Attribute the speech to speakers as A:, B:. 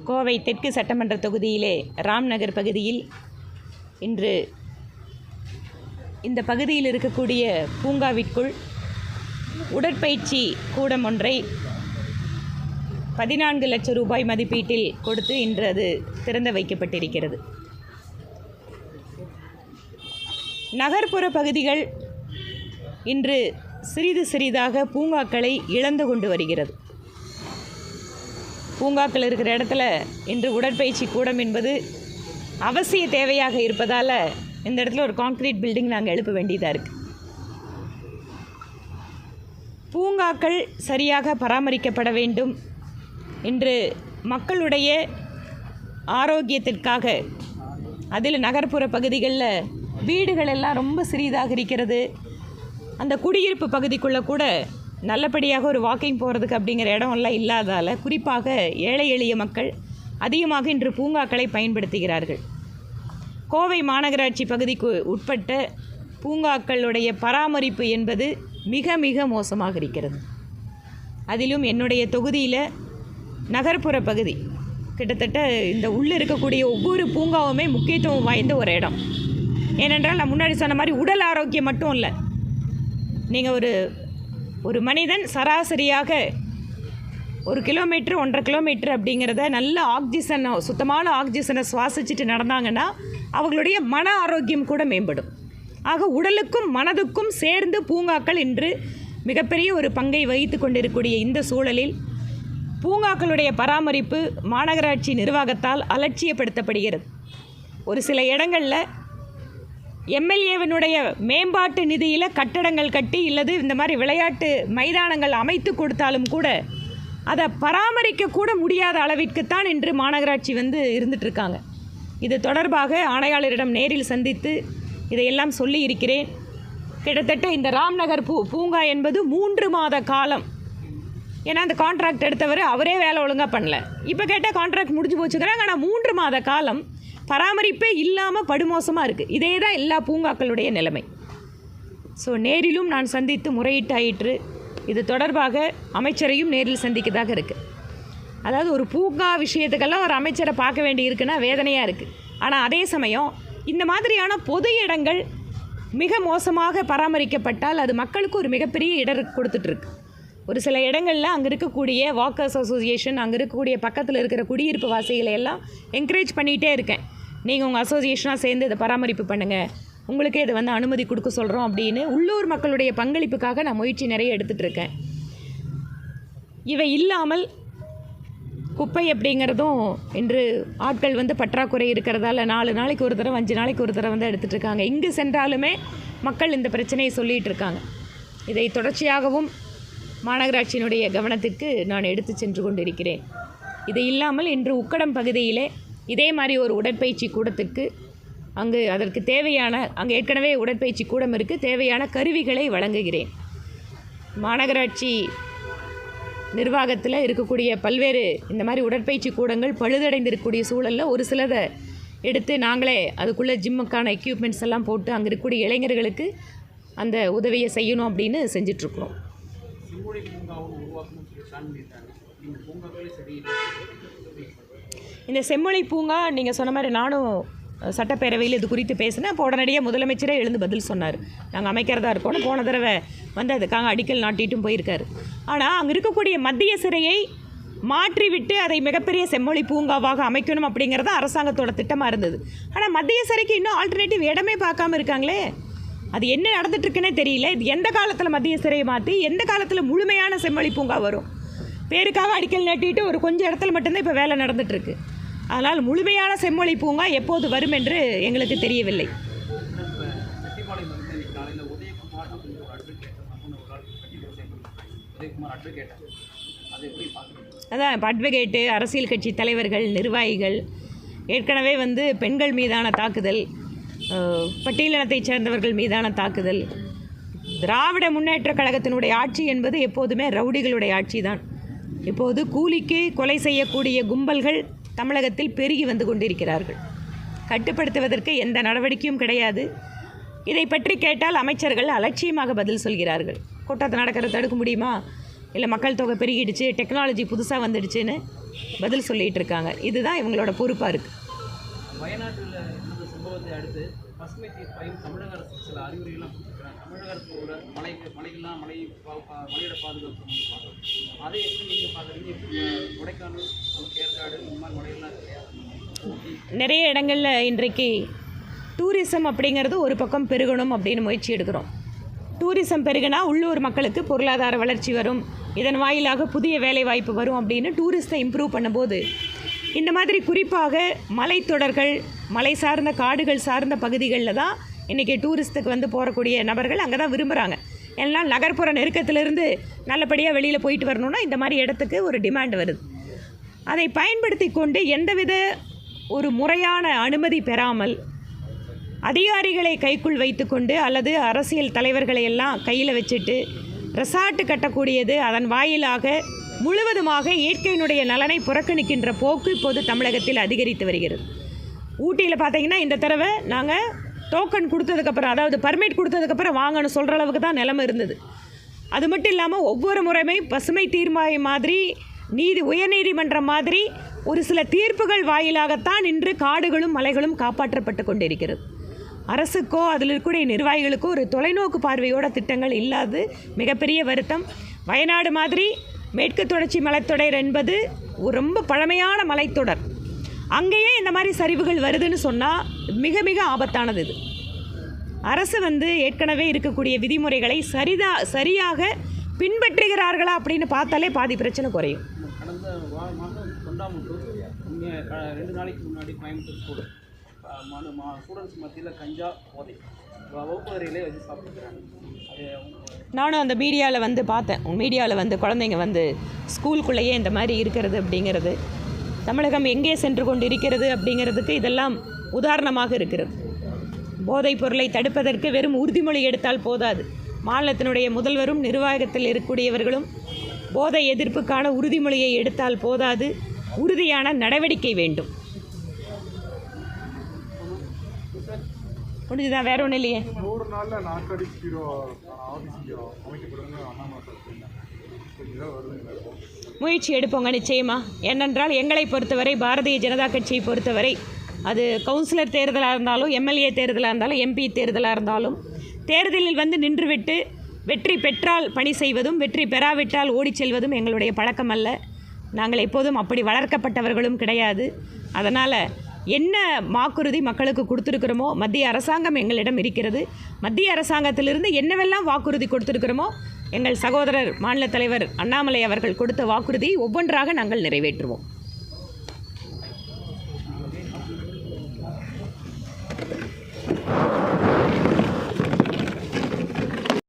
A: கோவை தெற்கு சட்டமன்ற தொகுதியிலே ராம்நகர் பகுதியில் இன்று இந்த பகுதியில் இருக்கக்கூடிய பூங்காவிற்குள் உடற்பயிற்சி கூடம் ஒன்றை 14 லட்சம் ரூபாய் மதிப்பீட்டில் கொடுத்து இன்று அது திறந்து வைக்கப்பட்டிருக்கிறது. நகர்ப்புற பகுதிகள் இன்று சிறிது சிறிதாக பூங்காக்களை இழந்து கொண்டு வருகிறது. பூங்காக்கள் இருக்கிற இடத்துல இன்று உடற்பயிற்சி கூடம் என்பது அவசிய தேவையாக இருப்பதால் இந்த இடத்துல ஒரு கான்கிரீட் பில்டிங் நாங்கள் எழுப்ப வேண்டியதாக இருக்குது. பூங்காக்கள் சரியாக பராமரிக்கப்பட வேண்டும். இன்று மக்களுடைய ஆரோக்கியத்திற்காக அதில் நகர்ப்புற பகுதிகளில் வீடுகள் எல்லாம் ரொம்ப சிறிதாக இருக்கிறது. அந்த குடியிருப்பு பகுதிக்குள்ளே கூட நல்லபடியாக ஒரு வாக்கிங் போகிறதுக்கு அப்படிங்கிற இடமெல்லாம் இல்லாதால் குறிப்பாக ஏழை எளிய மக்கள் அதிகமாக இன்று பூங்காக்களை பயன்படுத்துகிறார்கள். கோவை மாநகராட்சி பகுதிக்கு உட்பட்ட பூங்காக்களுடைய பராமரிப்பு என்பது மிக மிக மோசமாக இருக்கிறது. அதிலும் என்னுடைய தொகுதியில் நகர்ப்புற பகுதி கிட்டத்தட்ட இந்த உள்ளே இருக்கக்கூடிய ஒவ்வொரு பூங்காவுமே முக்கியத்துவம் வாய்ந்த ஒரு இடம். ஏனென்றால் நான் முன்னாடி சொன்ன மாதிரி உடல் ஆரோக்கியம் மட்டும் இல்லை, நீங்கள் ஒரு மனிதன் சராசரியாக 1 கிலோமீட்டர் 1.5 கிலோமீட்டர் அப்படிங்கிறத நல்ல ஆக்சிஜன் சுத்தமான ஆக்சிஜனை சுவாசிச்சுட்டு நடந்தாங்கன்னா அவங்களுடைய மன ஆரோக்கியம் கூட மேம்படும். ஆக உடலுக்கும் மனதுக்கும் சேர்ந்து பூங்காக்கள் இன்று மிகப்பெரிய ஒரு பங்கை வகித்து கொண்டிருக்கக்கூடிய இந்த சூழலில் பூங்காக்களுடைய பராமரிப்பு மாநகராட்சி நிர்வாகத்தால் அலட்சியப்படுத்தப்படுகிறது. ஒரு சில இடங்களில் எம்எல்ஏவினுடைய மேம்பாட்டு நிதியில் கட்டடங்கள் கட்டி இல்லது இந்த மாதிரி விளையாட்டு மைதானங்கள் அமைத்து கொடுத்தாலும் கூட அதை பராமரிக்க கூட முடியாத அளவிற்குத்தான் இன்று மாநகராட்சி இருந்துகிட்ருக்காங்க. இது தொடர்பாக ஆணையாளரிடம் நேரில் சந்தித்து இதையெல்லாம் சொல்லி இருக்கிறேன். கிட்டத்தட்ட இந்த ராம்நகர் பூங்கா என்பது 3 மாத காலம். ஏன்னா அந்த கான்ட்ராக்ட் எடுத்தவர் அவரே வேலை ஒழுங்காக பண்ணல. இப்போ கேட்டால் கான்ட்ராக்ட் முடிஞ்சு போச்சுக்கிறாங்க. ஆனால் 3 மாத காலம் பராமரிப்பே இல்லாமல் படுமோசமாக இருக்குது. இதே தான் எல்லா பூங்காக்களுடைய நிலைமை. ஸோ நேரிலும் நான் சந்தித்து முறையிட்டாயிற்று. இது தொடர்பாக அமைச்சரையும் நேரில் சந்திக்கதாக இருக்குது. அதாவது ஒரு பூங்கா விஷயத்துக்கெல்லாம் ஒரு அமைச்சரை பார்க்க வேண்டி இருக்குன்னா வேதனையாக இருக்குது. ஆனால் அதே சமயம் இந்த மாதிரியான பொது இடங்கள் மிக மோசமாக பராமரிக்கப்பட்டால் அது மக்களுக்கு ஒரு மிகப்பெரிய இடர் கொடுத்துட்ருக்கு. ஒரு சில இடங்களில் அங்கே இருக்கக்கூடிய வாக்கர்ஸ் அசோசியேஷன், அங்கே இருக்கக்கூடிய பக்கத்தில் இருக்கிற குடியிருப்பு வாசிகளை எல்லாம் என்கரேஜ் பண்ணிகிட்டே இருக்கேன். நீங்கள் உங்கள் அசோசியேஷனாக சேர்ந்து இதை பராமரிப்பு பண்ணுங்கள், உங்களுக்கே இதை அனுமதி கொடுக்க சொல்கிறோம் அப்படின்னு உள்ளூர் மக்களுடைய பங்களிப்புக்காக நான் முயற்சி நிறைய எடுத்துகிட்ருக்கேன். இவை இல்லாமல் குப்பை அப்படிங்கிறதும் இன்று ஆட்கள் பற்றாக்குறை இருக்கிறதால 4 நாளைக்கு ஒரு தடவை 5 நாளைக்கு ஒரு தடவை எடுத்துகிட்ருக்காங்க. இங்கு சென்றாலுமே மக்கள் இந்த பிரச்சனையை சொல்லிகிட்டு இருக்காங்க. இதை தொடர்ச்சியாகவும் மாநகராட்சியினுடைய கவனத்திற்கு நான் எடுத்து சென்று கொண்டிருக்கிறேன். இது இல்லாமல் இன்று உக்கடம் பகுதியிலே இதே மாதிரி ஒரு உடற்பயிற்சி கூடத்திற்கு அதற்கு தேவையான அங்கே ஏற்கனவே உடற்பயிற்சி கூடம் இருக்குது, தேவையான கருவிகளை வழங்குகிறேன். மாநகராட்சி நிர்வாகத்தில் இருக்கக்கூடிய பல்வேறு இந்த மாதிரி உடற்பயிற்சி கூடங்கள் பழுதடைந்திருக்கக்கூடிய சூழலில் ஒரு சிலதை எடுத்து நாங்களே அதுக்குள்ளே ஜிம்முக்கான எக்யூப்மெண்ட்ஸ் எல்லாம் போட்டு அங்கே இருக்கக்கூடிய இளைஞர்களுக்கு அந்த உதவியை செய்யணும் அப்படின்னு செஞ்சிட்ருக்குறோம். இந்த செம்மொழி பூங்கா நீங்கள் சொன்ன மாதிரி நானும் சட்டப்பேரவையில் இது குறித்து பேசினேன். அப்போ உடனடியாக முதலமைச்சரே எழுந்து பதில் சொன்னார், நாங்கள் அமைக்கிறதா இருக்கோன்னு. போன தடவை அதுக்காக அடிக்கல் நாட்டிட்டும் போயிருக்காரு. ஆனால் அங்கே இருக்கக்கூடிய மத்திய சிறையை மாற்றிவிட்டு அதை மிகப்பெரிய செம்மொழி பூங்காவாக அமைக்கணும் அப்படிங்கிறது அரசாங்கத்தோட திட்டமாக இருந்தது. ஆனால் மத்திய சிறைக்கு இன்னும் ஆல்டர்னேட்டிவ் இடமே பார்க்காம இருக்காங்களே. அது என்ன நடந்துட்டுருக்குன்னே தெரியல. இது எந்த காலத்தில் மத்திய சிறையை மாற்றி எந்த காலத்தில் முழுமையான செம்மொழி பூங்கா வரும்? பேருக்காக அடிக்கல் நாட்டிட்டு ஒரு கொஞ்சம் இடத்துல மட்டும்தான் இப்போ வேலை நடந்துகிட்ருக்கு. அதனால் முழுமையான செம்மொழி பூங்கா எப்போது வரும் என்று எங்களுக்கு தெரியவில்லை. அதான் இப்போ அட்வொகேட்டு, அரசியல் கட்சி தலைவர்கள், நிர்வாகிகள் ஏற்கனவே பெண்கள் மீதான தாக்குதல், பட்டியலினத்தைச் சேர்ந்தவர்கள் மீதான தாக்குதல். திராவிட முன்னேற்றக் கழகத்தினுடைய ஆட்சி என்பது எப்போதுமே ரவுடிகளுடைய ஆட்சி தான். இப்போது கூலிக்கு கொலை செய்யக்கூடிய கும்பல்கள் தமிழகத்தில் பெருகி கொண்டிருக்கிறார்கள். கட்டுப்படுத்துவதற்கு எந்த நடவடிக்கையும் கிடையாது. இதை பற்றி கேட்டால் அமைச்சர்கள் அலட்சியமாக பதில் சொல்கிறார்கள். கூட்டத்தை நடக்கிறத தடுக்க முடியுமா? இல்லை மக்கள் தொகை பெருகிடுச்சு, டெக்னாலஜி புதுசாக வந்துடுச்சுன்னு பதில் சொல்லிகிட்டு இருக்காங்க. இதுதான் இவங்களோட பொறுப்பாக இருக்குது.
B: வயநாட்டில் நடந்த சம்பவத்தை அடுத்து பசுமை தீர்ப்பாயம் தமிழக அரசு சில அறிவுரைகள்லாம் கொடுத்துருக்காங்க. தமிழக அரசோட மலையோட பாதுகாப்பு அதை எப்படி நீங்கள் பார்க்குறீங்க? கொடைக்கானல், ஏற்காடு இந்த மாதிரி மலைகள்லாம்
A: நிறைய இடங்களில் இன்றைக்கு டூரிசம் அப்படிங்கிறது ஒரு பக்கம் பெருகணும் அப்படின்னு முயற்சி எடுக்கிறோம். டூரிசம் பெருகினா உள்ளூர் மக்களுக்கு பொருளாதார வளர்ச்சி வரும், இதன் வாயிலாக புதிய வேலைவாய்ப்பு வரும் அப்படின்னு டூரிஸ்ட்டை இம்ப்ரூவ் பண்ணும்போது இந்த மாதிரி குறிப்பாக மலைத்தொடர்கள், மலை சார்ந்த காடுகள் சார்ந்த பகுதிகளில் தான் இன்றைக்கி டூரிஸ்ட்டுக்கு வந்து போகக்கூடிய நபர்கள் அங்கே தான் விரும்புகிறாங்க. ஏன்னா நகர்ப்புற நெருக்கத்திலிருந்து நல்லபடியாக வெளியில் போயிட்டு வரணுன்னா இந்த மாதிரி இடத்துக்கு ஒரு டிமாண்ட் வருது. அதை பயன்படுத்தி கொண்டு எந்தவித ஒரு முறையான அனுமதி பெறாமல் அதிகாரிகளை கைக்குள் வைத்துக்கொண்டு அல்லது அரசியல் தலைவர்களை எல்லாம் கையில் வச்சுட்டு ரெசார்ட்டு கட்டக்கூடியது, அதன் வாயிலாக முழுவதுமாக இயற்கையினுடைய நலனை புறக்கணிக்கின்ற போக்கு இப்போது தமிழகத்தில் அதிகரித்து வருகிறது. ஊட்டியில் பார்த்திங்கன்னா இந்த தடவை நாங்கள் டோக்கன் கொடுத்ததுக்கப்புறம், அதாவது பர்மிட் கொடுத்ததுக்கப்புறம் வாங்கன்னு சொல்கிற அளவுக்கு தான் நிலைமை இருந்தது. அது மட்டும் இல்லாமல் ஒவ்வொரு முறையுமே பசுமை தீர்மானம் மாதிரி உயர்நீதிமன்றம் மாதிரி ஒரு சில தீர்ப்புகள் வாயிலாகத்தான் இன்று காடுகளும் மலைகளும் காப்பாற்றப்பட்டு கொண்டிருக்கிறது. அரசுக்கோ அதில் இருக்கக்கூடிய நிர்வாகிகளுக்கோ ஒரு தொலைநோக்கு பார்வையோட திட்டங்கள் இல்லாது மிகப்பெரிய வருத்தம். வயநாடு மாதிரி மேற்கு தொடர்ச்சி மலைத்தொடர் என்பது ஒரு ரொம்ப பழமையான மலைத்தொடர். அங்கேயே இந்த மாதிரி சரிவுகள் வருதுன்னு சொன்னால் மிக மிக ஆபத்தானது. இது அரசு ஏற்கனவே இருக்கக்கூடிய விதிமுறைகளை சரியாக பின்பற்றுகிறார்களா அப்படின்னு பார்த்தாலே பாதி பிரச்சனை குறையும்.
B: கடந்த மாதம் தொண்டாமுத்தூர் 2 நாளைக்கு முன்னாடி கோயம்புத்தூர் ஸ்டூடெண்ட்ஸ் மத்தியில் கஞ்சா போதை வகுப்பு அறையிலே வச்சு சாப்பிட்டுக்கிறாங்க.
A: நானும் அந்த மீடியாவில் பார்த்தேன். மீடியாவில் குழந்தைங்க ஸ்கூலுக்குள்ளேயே இந்த மாதிரி இருக்கிறது அப்படிங்கிறது, தமிழகம் எங்கே சென்று கொண்டு இருக்கிறது அப்படிங்கிறதுக்கு இதெல்லாம் உதாரணமாக இருக்கிறது. போதைப் பொருளை தடுப்பதற்கு வெறும் உறுதிமொழி எடுத்தால் போதாது. மாநிலத்தினுடைய முதல்வரும் நிர்வாகத்தில் இருக்கக்கூடியவர்களும் போதை எதிர்ப்புக்கான உறுதிமொழியை எடுத்தால் போதாது, உறுதியான நடவடிக்கை வேண்டும். முடிஞ்சுதான், வேற ஒன்றும் இல்லையே.
C: 100 நாளில் நாற்காலி
A: முயற்சி எடுப்போங்க நிச்சயமாக. ஏனென்றால் எங்களை பொறுத்தவரை, பாரதிய ஜனதா கட்சியை பொறுத்தவரை, அது கவுன்சிலர் தேர்தலாக இருந்தாலும், எம்எல்ஏ தேர்தலாக இருந்தாலும், எம்பி தேர்தலாக இருந்தாலும், தேர்தலில் நின்றுவிட்டு வெற்றி பெற்றால் பணி செய்வதும் வெற்றி பெறாவிட்டால் ஓடிச் செல்வதும் எங்களுடைய பழக்கம் அல்ல. நாங்கள் எப்போதும் அப்படி வளர்க்கப்பட்டவர்களும் கிடையாது. அதனால் என்ன வாக்குறுதி மக்களுக்கு கொடுத்துருக்கிறோமோ, மத்திய அரசாங்கம் எங்களிடம் இருக்கிறது. மத்திய அரசாங்கத்திலிருந்து என்னவெல்லாம் வாக்குறுதி கொடுத்துருக்கிறோமோ, எங்கள் சகோதரர் மாநில தலைவர் அண்ணாமலை அவர்கள் கொடுத்த வாக்குறுதியை ஒவ்வொன்றாக நாங்கள் நிறைவேற்றுவோம்.